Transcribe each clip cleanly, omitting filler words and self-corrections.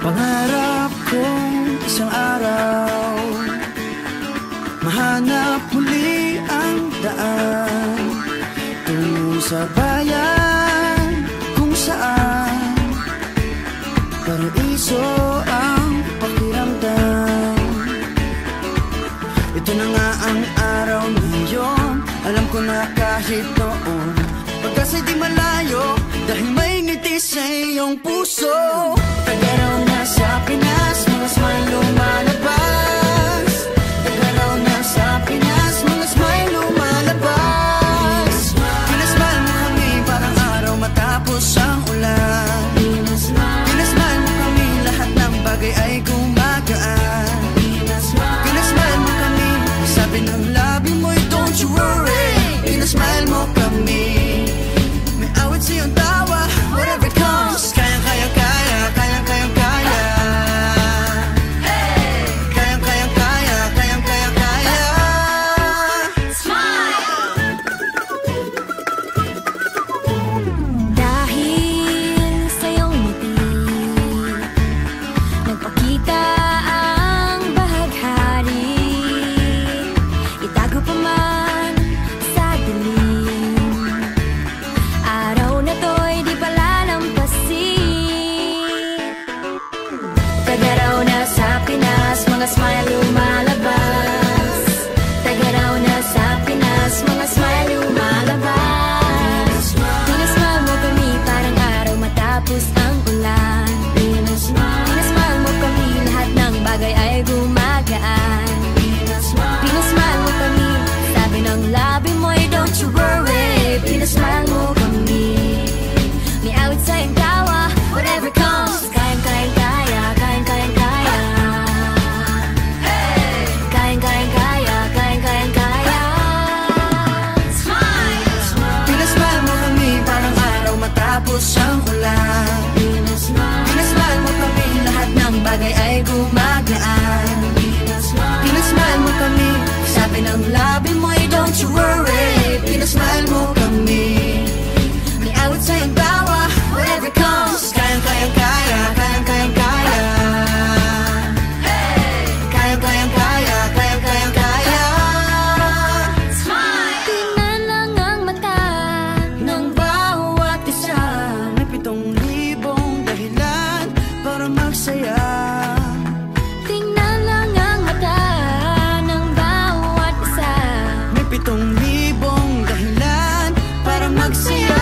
Pangarap kong isang araw mahanap muli ang daan tungo sa bayan kung saan paraiso ang pakiramdam. Ito na nga ang araw ngayon, alam ko na kahit noon pagkasa'y di malayo, dahil may ngiti sa iyong puso. Tagaraw na sa Pinas, mga smile lumalabas. Tagaraw na sa Pinas, mga smile lumalabas. Pinasmile mo kami parang araw matapos ang ulan. Pinasmile mo kami, lahat ng bagay ay gumagaan. Pinasmile mo kami, sabi ng labi mo'y don't you worry. Pinasmile mo kami, may awit sa iyong tawa, whatever comes. Kayang kaya kaya, kayang kayang kaya. Kayang kayang kaya, kayang kayang kaya. Smile! Dahil sa iyong ngiti nagpakita ang bahaghari, itago pa man sa dilim, araw na to'y di palalampasin. Tagaraw na sa Pinas, mga smile lumalabas. Tagaraw na sa Pinas, mga smile lumalabas. Pinasmile mo kami parang araw matapos ang ulan. Pinasmile mo kami, lahat ng bagay ay gumagaan. Pinasmile mo kami, sabi ng labi mo'y don't you worry. Pinasmile mo kami, may awit sa iyong tawa, whatever comes. Kayang kayang kaya, kayang kayang kaya. Kayang kayang kaya, kayang kayang kaya. Smile! Pinasmile mo kami parang araw matapos ang ulan. Pinasmile mo kami, lahat ng bagay ay gumagaan. Pinasmile mo kami, sabi ng labi mo'y don't you worry. Pinasmile mo kami, may awit sa iyong tawa, whatever comes. Kayang kayang kaya, kayang kayang kaya. Kayang kayang kaya, kayang kayang kaya. Tingnan lang ang mata ng bawat isa, May 7,000 dahilan para magsaya. tingnan lang ang mata ng bawat isa. May 7,000 dahilan para magsaya.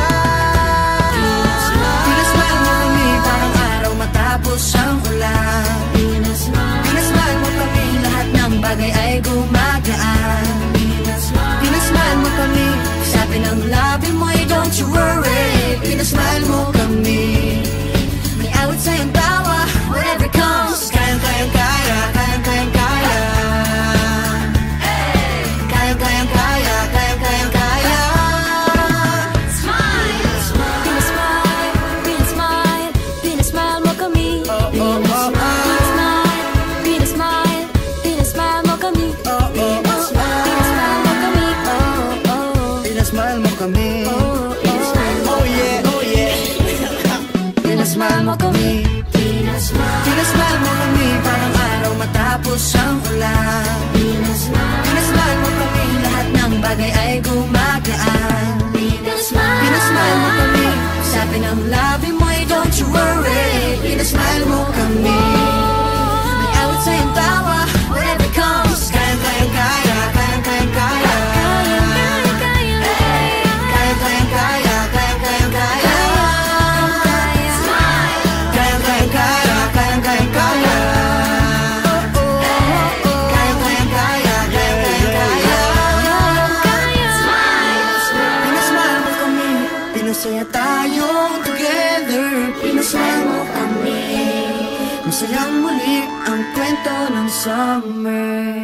Pinasmile mo kami parang araw matapos ang ulan. Pinasmile mo kami, lahat ng bagay ay gumagaan. Pinasmile mo kami, sabi ng labi mo'y don't you worry. Pinasmile mo kami, may awit sa iyong tawa, whatever comes. Kayang kayang kaya, kayang kayang kaya. Kayang kayang kaya, kayang kayang kaya. Pinasmile, pinasmile, pinasmile mo kami. Pinasmile, pinasmile, pinasmile mo kami. Pinasmile mo kami. Pinasmile mo kami. Oh yeah, oh yeah. Pinasmile mo kami. Pinasmile mo kami parang araw matapos ang ulan. Pinasmile mo kami, lahat ng bagay ay gumagaan. Pinasmile mo kami, sabi ng labi mo'y don't you worry. Pinasmile mo kami, may awit sa iyong tawa, whatever comes. Kayang kayang kaya, kayang kayang kaya. Kayang kayang kaya, kayang kayang kaya. Kayang kayang kaya, kayang kayang kaya. Kayang kayang kaya, kayang kayang kaya. Pinasmile mo kami, pinasaya tayong together. Pinasmile mo kami, masayang muli ang kwento ng summer.